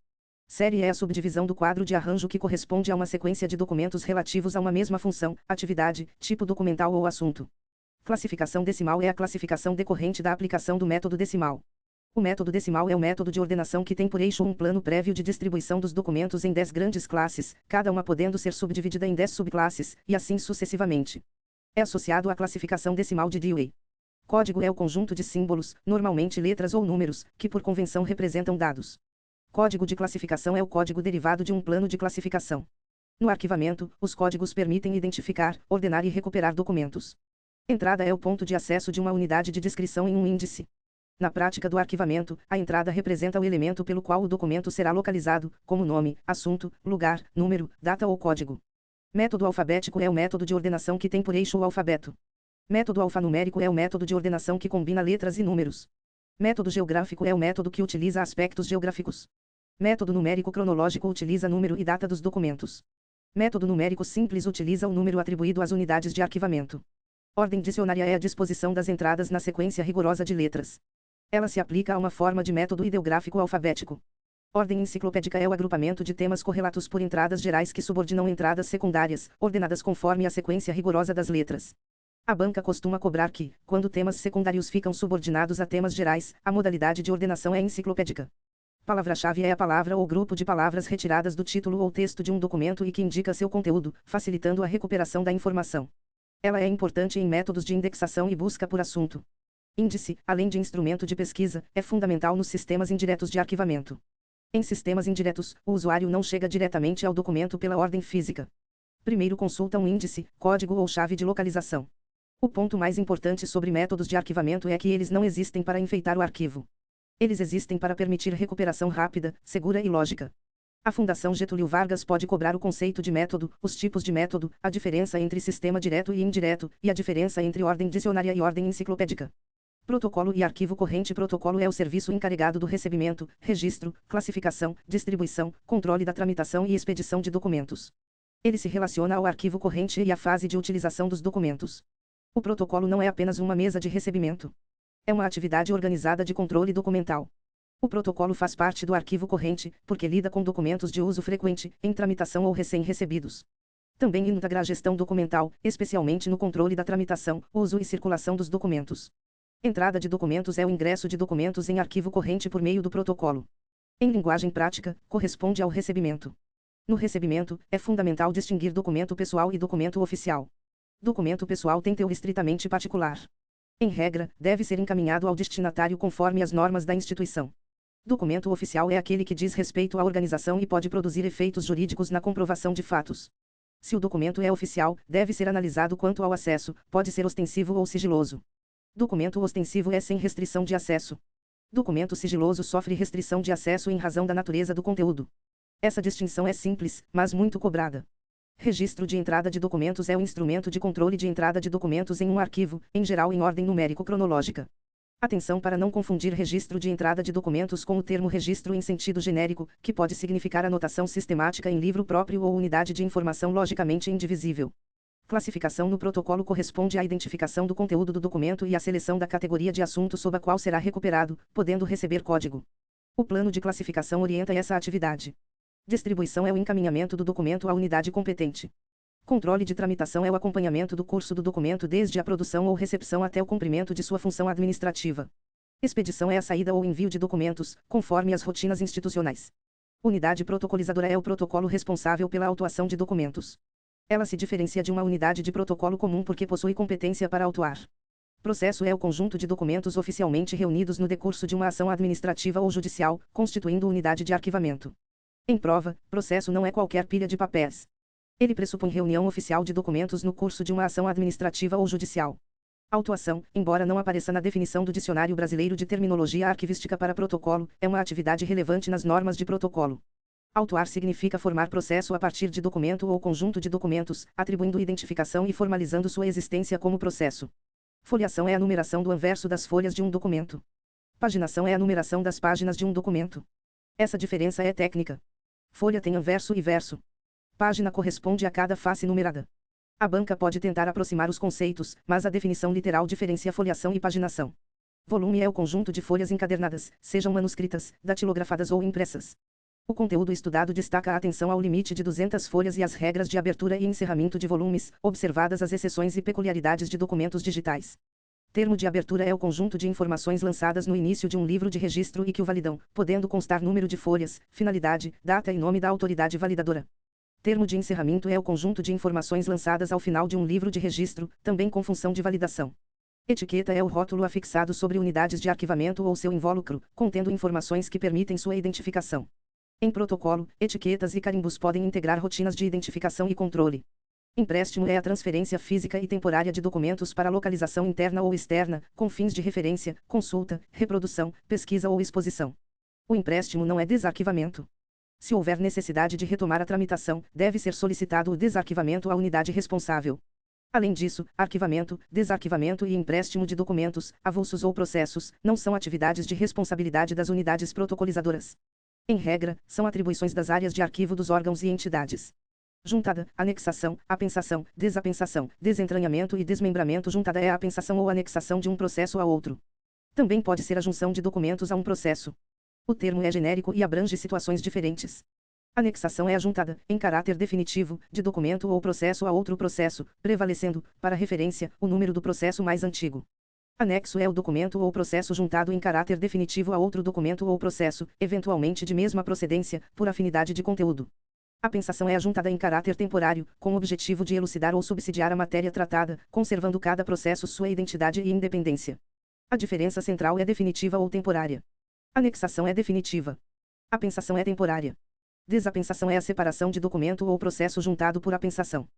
Série é a subdivisão do quadro de arranjo que corresponde a uma sequência de documentos relativos a uma mesma função, atividade, tipo documental ou assunto. Classificação decimal é a classificação decorrente da aplicação do método decimal. O método decimal é o método de ordenação que tem por eixo um plano prévio de distribuição dos documentos em 10 grandes classes, cada uma podendo ser subdividida em 10 subclasses, e assim sucessivamente. É associado à classificação decimal de Dewey. Código é o conjunto de símbolos, normalmente letras ou números, que por convenção representam dados. Código de classificação é o código derivado de um plano de classificação. No arquivamento, os códigos permitem identificar, ordenar e recuperar documentos. Entrada é o ponto de acesso de uma unidade de descrição em um índice. Na prática do arquivamento, a entrada representa o elemento pelo qual o documento será localizado, como nome, assunto, lugar, número, data ou código. Método alfabético é o método de ordenação que tem por eixo o alfabeto. Método alfanumérico é o método de ordenação que combina letras e números. Método geográfico é o método que utiliza aspectos geográficos. Método numérico cronológico utiliza número e data dos documentos. Método numérico simples utiliza o número atribuído às unidades de arquivamento. Ordem dicionária é a disposição das entradas na sequência rigorosa de letras. Ela se aplica a uma forma de método ideográfico alfabético. Ordem enciclopédica é o agrupamento de temas correlatos por entradas gerais que subordinam entradas secundárias, ordenadas conforme a sequência rigorosa das letras. A banca costuma cobrar que, quando temas secundários ficam subordinados a temas gerais, a modalidade de ordenação é enciclopédica. Palavra-chave é a palavra ou grupo de palavras retiradas do título ou texto de um documento e que indica seu conteúdo, facilitando a recuperação da informação. Ela é importante em métodos de indexação e busca por assunto. Índice, além de instrumento de pesquisa, é fundamental nos sistemas indiretos de arquivamento. Em sistemas indiretos, o usuário não chega diretamente ao documento pela ordem física. Primeiro consulta um índice, código ou chave de localização. O ponto mais importante sobre métodos de arquivamento é que eles não existem para enfeitar o arquivo. Eles existem para permitir recuperação rápida, segura e lógica. A Fundação Getúlio Vargas pode cobrar o conceito de método, os tipos de método, a diferença entre sistema direto e indireto, e a diferença entre ordem dicionária e ordem enciclopédica. Protocolo e arquivo corrente. Protocolo é o serviço encarregado do recebimento, registro, classificação, distribuição, controle da tramitação e expedição de documentos. Ele se relaciona ao arquivo corrente e à fase de utilização dos documentos. O protocolo não é apenas uma mesa de recebimento. É uma atividade organizada de controle documental. O protocolo faz parte do arquivo corrente, porque lida com documentos de uso frequente, em tramitação ou recém-recebidos. Também integra a gestão documental, especialmente no controle da tramitação, uso e circulação dos documentos. Entrada de documentos é o ingresso de documentos em arquivo corrente por meio do protocolo. Em linguagem prática, corresponde ao recebimento. No recebimento, é fundamental distinguir documento pessoal e documento oficial. Documento pessoal tem teor estritamente particular. Em regra, deve ser encaminhado ao destinatário conforme as normas da instituição. Documento oficial é aquele que diz respeito à organização e pode produzir efeitos jurídicos na comprovação de fatos. Se o documento é oficial, deve ser analisado quanto ao acesso, pode ser ostensivo ou sigiloso. Documento ostensivo é sem restrição de acesso. Documento sigiloso sofre restrição de acesso em razão da natureza do conteúdo. Essa distinção é simples, mas muito cobrada. Registro de entrada de documentos é o instrumento de controle de entrada de documentos em um arquivo, em geral em ordem numérico-cronológica. Atenção para não confundir registro de entrada de documentos com o termo registro em sentido genérico, que pode significar anotação sistemática em livro próprio ou unidade de informação logicamente indivisível. Classificação no protocolo corresponde à identificação do conteúdo do documento e à seleção da categoria de assunto sob a qual será recuperado, podendo receber código. O plano de classificação orienta essa atividade. Distribuição é o encaminhamento do documento à unidade competente. Controle de tramitação é o acompanhamento do curso do documento desde a produção ou recepção até o cumprimento de sua função administrativa. Expedição é a saída ou envio de documentos, conforme as rotinas institucionais. Unidade protocolizadora é o protocolo responsável pela autuação de documentos. Ela se diferencia de uma unidade de protocolo comum porque possui competência para autuar. Processo é o conjunto de documentos oficialmente reunidos no decurso de uma ação administrativa ou judicial, constituindo unidade de arquivamento. Em prova, processo não é qualquer pilha de papéis. Ele pressupõe reunião oficial de documentos no curso de uma ação administrativa ou judicial. Autuação, embora não apareça na definição do Dicionário Brasileiro de Terminologia Arquivística para protocolo, é uma atividade relevante nas normas de protocolo. Autuar significa formar processo a partir de documento ou conjunto de documentos, atribuindo identificação e formalizando sua existência como processo. Foliação é a numeração do anverso das folhas de um documento. Paginação é a numeração das páginas de um documento. Essa diferença é técnica. Folha tem anverso e verso. Página corresponde a cada face numerada. A banca pode tentar aproximar os conceitos, mas a definição literal diferencia foliação e paginação. Volume é o conjunto de folhas encadernadas, sejam manuscritas, datilografadas ou impressas. O conteúdo estudado destaca a atenção ao limite de 200 folhas e às regras de abertura e encerramento de volumes, observadas as exceções e peculiaridades de documentos digitais. Termo de abertura é o conjunto de informações lançadas no início de um livro de registro e que o validam, podendo constar número de folhas, finalidade, data e nome da autoridade validadora. Termo de encerramento é o conjunto de informações lançadas ao final de um livro de registro, também com função de validação. Etiqueta é o rótulo afixado sobre unidades de arquivamento ou seu invólucro, contendo informações que permitem sua identificação. Em protocolo, etiquetas e carimbos podem integrar rotinas de identificação e controle. Empréstimo é a transferência física e temporária de documentos para localização interna ou externa, com fins de referência, consulta, reprodução, pesquisa ou exposição. O empréstimo não é desarquivamento. Se houver necessidade de retomar a tramitação, deve ser solicitado o desarquivamento à unidade responsável. Além disso, arquivamento, desarquivamento e empréstimo de documentos, avulsos ou processos, não são atividades de responsabilidade das unidades protocolizadoras. Em regra, são atribuições das áreas de arquivo dos órgãos e entidades. Juntada, anexação, apensação, desapensação, desentranhamento e desmembramento. Juntada é a apensação ou anexação de um processo a outro. Também pode ser a junção de documentos a um processo. O termo é genérico e abrange situações diferentes. Anexação é a juntada, em caráter definitivo, de documento ou processo a outro processo, prevalecendo, para referência, o número do processo mais antigo. Anexo é o documento ou processo juntado em caráter definitivo a outro documento ou processo, eventualmente de mesma procedência, por afinidade de conteúdo. Apensação é a juntada em caráter temporário, com o objetivo de elucidar ou subsidiar a matéria tratada, conservando cada processo sua identidade e independência. A diferença central é definitiva ou temporária. Anexação é definitiva. Apensação é temporária. Desapensação é a separação de documento ou processo juntado por apensação.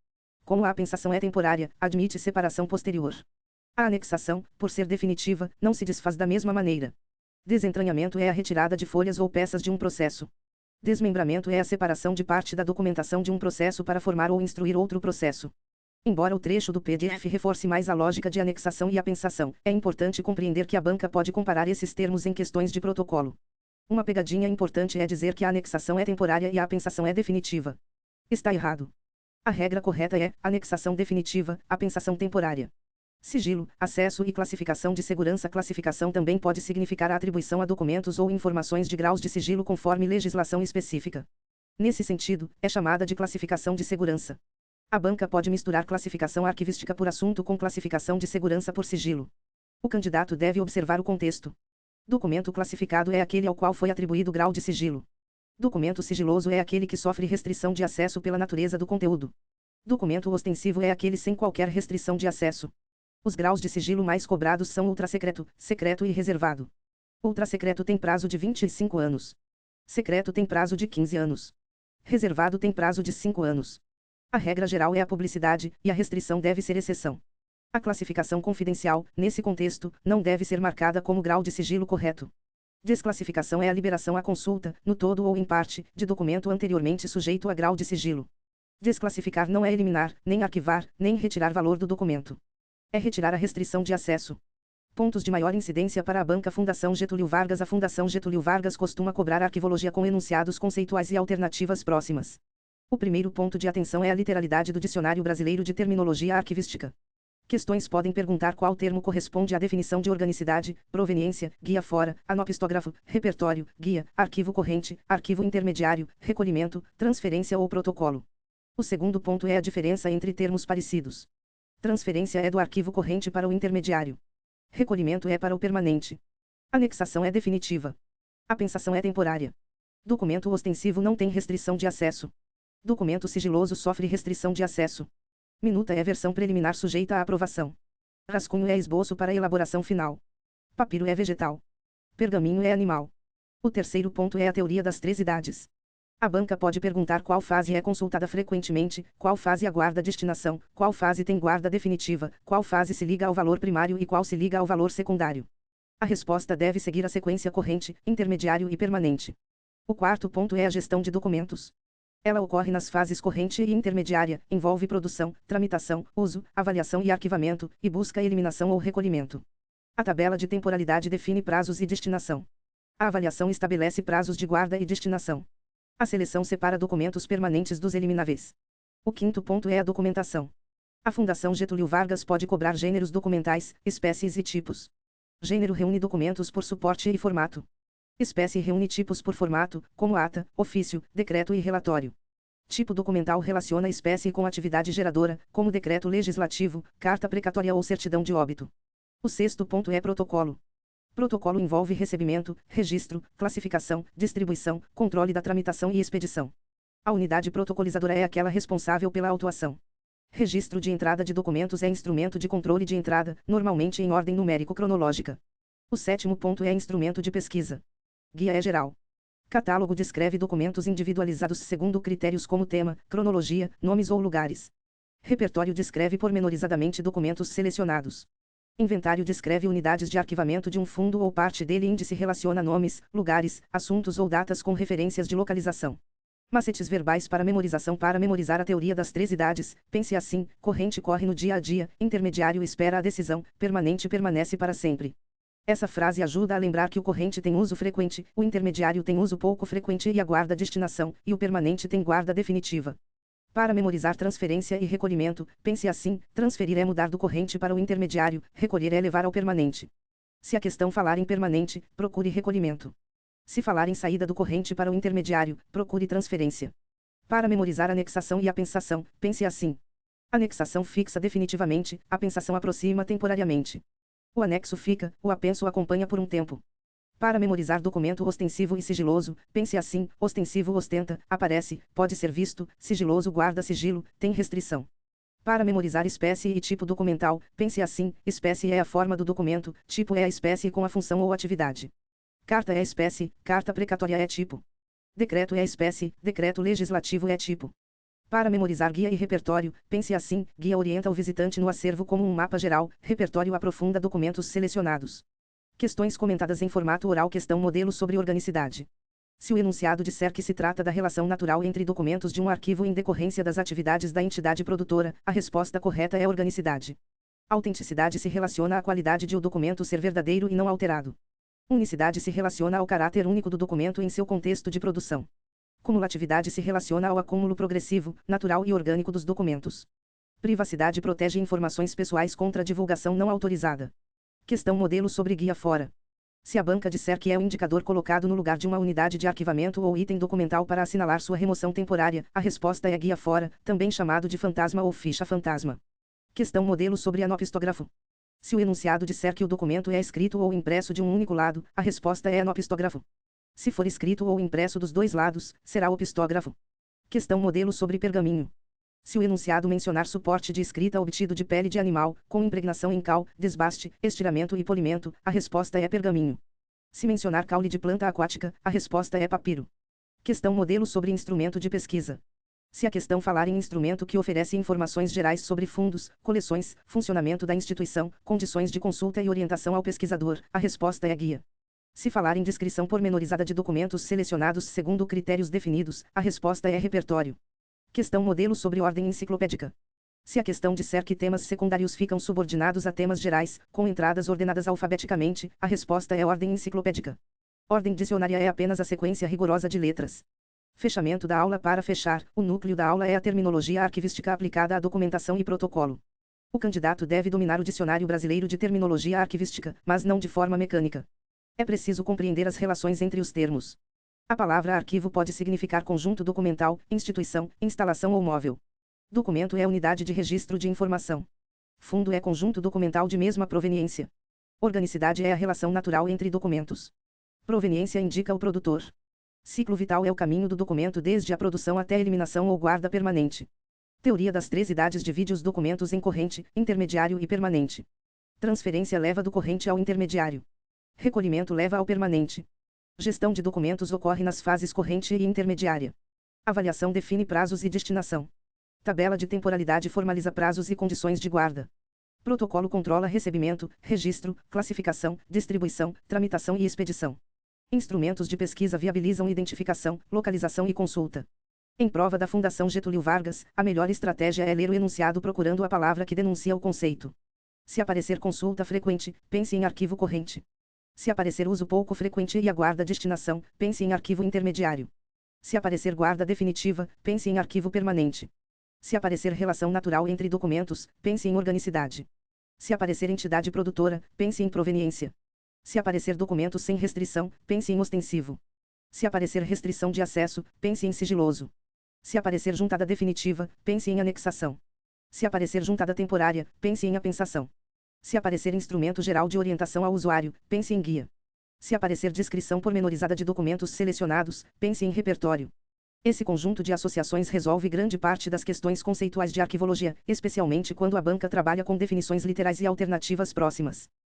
Como a apensação é temporária, admite separação posterior. A anexação, por ser definitiva, não se desfaz da mesma maneira. Desentranhamento é a retirada de folhas ou peças de um processo. Desmembramento é a separação de parte da documentação de um processo para formar ou instruir outro processo. Embora o trecho do PDF reforce mais a lógica de anexação e apensação, é importante compreender que a banca pode comparar esses termos em questões de protocolo. Uma pegadinha importante é dizer que a anexação é temporária e a apensação é definitiva. Está errado. A regra correta é anexação definitiva, apensação temporária. Sigilo, acesso e classificação de segurança. Classificação também pode significar a atribuição a documentos ou informações de graus de sigilo conforme legislação específica. Nesse sentido, é chamada de classificação de segurança. A banca pode misturar classificação arquivística por assunto com classificação de segurança por sigilo. O candidato deve observar o contexto. Documento classificado é aquele ao qual foi atribuído grau de sigilo. Documento sigiloso é aquele que sofre restrição de acesso pela natureza do conteúdo. Documento ostensivo é aquele sem qualquer restrição de acesso. Os graus de sigilo mais cobrados são ultrasecreto, secreto e reservado. Ultrasecreto tem prazo de 25 anos. Secreto tem prazo de 15 anos. Reservado tem prazo de 5 anos. A regra geral é a publicidade, e a restrição deve ser exceção. A classificação confidencial, nesse contexto, não deve ser marcada como grau de sigilo correto. Desclassificação é a liberação à consulta, no todo ou em parte, de documento anteriormente sujeito a grau de sigilo. Desclassificar não é eliminar, nem arquivar, nem retirar valor do documento. É retirar a restrição de acesso. Pontos de maior incidência para a banca Fundação Getúlio Vargas. A Fundação Getúlio Vargas costuma cobrar arquivologia com enunciados conceituais e alternativas próximas. O primeiro ponto de atenção é a literalidade do Dicionário Brasileiro de Terminologia Arquivística. Questões podem perguntar qual termo corresponde à definição de organicidade, proveniência, guia fora, anopistógrafo, repertório, guia, arquivo corrente, arquivo intermediário, recolhimento, transferência ou protocolo. O segundo ponto é a diferença entre termos parecidos. Transferência é do arquivo corrente para o intermediário. Recolhimento é para o permanente. Anexação é definitiva. Apensação é temporária. Documento ostensivo não tem restrição de acesso. Documento sigiloso sofre restrição de acesso. Minuta é versão preliminar sujeita à aprovação. Rascunho é esboço para elaboração final. Papiro é vegetal. Pergaminho é animal. O terceiro ponto é a teoria das 3 idades. A banca pode perguntar qual fase é consultada frequentemente, qual fase aguarda destinação, qual fase tem guarda definitiva, qual fase se liga ao valor primário e qual se liga ao valor secundário. A resposta deve seguir a sequência corrente, intermediário e permanente. O quarto ponto é a gestão de documentos. Ela ocorre nas fases corrente e intermediária, envolve produção, tramitação, uso, avaliação e arquivamento, e busca eliminação ou recolhimento. A tabela de temporalidade define prazos e destinação. A avaliação estabelece prazos de guarda e destinação. A seleção separa documentos permanentes dos elimináveis. O quinto ponto é a documentação. A Fundação Getúlio Vargas pode cobrar gêneros documentais, espécies e tipos. Gênero reúne documentos por suporte e formato. Espécie reúne tipos por formato, como ata, ofício, decreto e relatório. Tipo documental relaciona espécie com atividade geradora, como decreto legislativo, carta precatória ou certidão de óbito. O sexto ponto é protocolo. Protocolo envolve recebimento, registro, classificação, distribuição, controle da tramitação e expedição. A unidade protocolizadora é aquela responsável pela autuação. Registro de entrada de documentos é instrumento de controle de entrada, normalmente em ordem numérico-cronológica. O sétimo ponto é instrumento de pesquisa. Guia é geral. Catálogo descreve documentos individualizados segundo critérios como tema, cronologia, nomes ou lugares. Repertório descreve pormenorizadamente documentos selecionados. Inventário descreve unidades de arquivamento de um fundo ou parte dele. Índice relaciona nomes, lugares, assuntos ou datas com referências de localização. Macetes verbais para memorização. Para memorizar a teoria das 3 idades, pense assim: corrente corre no dia a dia, intermediário espera a decisão, permanente permanece para sempre. Essa frase ajuda a lembrar que o corrente tem uso frequente, o intermediário tem uso pouco frequente e aguarda destinação, e o permanente tem guarda definitiva. Para memorizar transferência e recolhimento, pense assim: transferir é mudar do corrente para o intermediário, recolher é levar ao permanente. Se a questão falar em permanente, procure recolhimento. Se falar em saída do corrente para o intermediário, procure transferência. Para memorizar anexação e apensação, pense assim: anexação fixa definitivamente, apensação aproxima temporariamente. O anexo fica, o apenso acompanha por um tempo. Para memorizar documento ostensivo e sigiloso, pense assim: ostensivo ostenta, aparece, pode ser visto, sigiloso guarda sigilo, tem restrição. Para memorizar espécie e tipo documental, pense assim: espécie é a forma do documento, tipo é a espécie com a função ou atividade. Carta é a espécie, carta precatória é tipo. Decreto é a espécie, decreto legislativo é tipo. Para memorizar guia e repertório, pense assim: guia orienta o visitante no acervo como um mapa geral, repertório aprofunda documentos selecionados. Questões comentadas em formato oral. Questão modelo sobre organicidade. Se o enunciado disser que se trata da relação natural entre documentos de um arquivo em decorrência das atividades da entidade produtora, a resposta correta é organicidade. Autenticidade se relaciona à qualidade de o documento ser verdadeiro e não alterado. Unicidade se relaciona ao caráter único do documento em seu contexto de produção. Cumulatividade se relaciona ao acúmulo progressivo, natural e orgânico dos documentos. Privacidade protege informações pessoais contra divulgação não autorizada. Questão modelo sobre guia fora. Se a banca disser que é o indicador colocado no lugar de uma unidade de arquivamento ou item documental para assinalar sua remoção temporária, a resposta é guia fora, também chamado de fantasma ou ficha fantasma. Questão modelo sobre anopistógrafo. Se o enunciado disser que o documento é escrito ou impresso de um único lado, a resposta é no pistógrafo. Se for escrito ou impresso dos dois lados, será o pistógrafo. Questão modelo sobre pergaminho. Se o enunciado mencionar suporte de escrita obtido de pele de animal, com impregnação em cal, desbaste, estiramento e polimento, a resposta é pergaminho. Se mencionar caule de planta aquática, a resposta é papiro. Questão modelo sobre instrumento de pesquisa. Se a questão falar em instrumento que oferece informações gerais sobre fundos, coleções, funcionamento da instituição, condições de consulta e orientação ao pesquisador, a resposta é guia. Se falar em descrição pormenorizada de documentos selecionados segundo critérios definidos, a resposta é repertório. Questão modelo sobre ordem enciclopédica. Se a questão disser que temas secundários ficam subordinados a temas gerais, com entradas ordenadas alfabeticamente, a resposta é ordem enciclopédica. Ordem dicionária é apenas a sequência rigorosa de letras. Fechamento da aula. Para fechar, o núcleo da aula é a terminologia arquivística aplicada à documentação e protocolo. O candidato deve dominar o Dicionário Brasileiro de Terminologia Arquivística, mas não de forma mecânica. É preciso compreender as relações entre os termos. A palavra arquivo pode significar conjunto documental, instituição, instalação ou móvel. Documento é unidade de registro de informação. Fundo é conjunto documental de mesma proveniência. Organicidade é a relação natural entre documentos. Proveniência indica o produtor. Ciclo vital é o caminho do documento desde a produção até a eliminação ou guarda permanente. Teoria das 3 idades divide os documentos em corrente, intermediário e permanente. Transferência leva do corrente ao intermediário. Recolhimento leva ao permanente. Gestão de documentos ocorre nas fases corrente e intermediária. Avaliação define prazos e destinação. Tabela de temporalidade formaliza prazos e condições de guarda. Protocolo controla recebimento, registro, classificação, distribuição, tramitação e expedição. Instrumentos de pesquisa viabilizam identificação, localização e consulta. Em prova da Fundação Getúlio Vargas, a melhor estratégia é ler o enunciado procurando a palavra que denuncia o conceito. Se aparecer consulta frequente, pense em arquivo corrente. Se aparecer uso pouco frequente e aguarda destinação, pense em arquivo intermediário. Se aparecer guarda definitiva, pense em arquivo permanente. Se aparecer relação natural entre documentos, pense em organicidade. Se aparecer entidade produtora, pense em proveniência. Se aparecer documento sem restrição, pense em ostensivo. Se aparecer restrição de acesso, pense em sigiloso. Se aparecer juntada definitiva, pense em anexação. Se aparecer juntada temporária, pense em apensação. Se aparecer instrumento geral de orientação ao usuário, pense em guia. Se aparecer descrição pormenorizada de documentos selecionados, pense em repertório. Esse conjunto de associações resolve grande parte das questões conceituais de arquivologia, especialmente quando a banca trabalha com definições literais e alternativas próximas.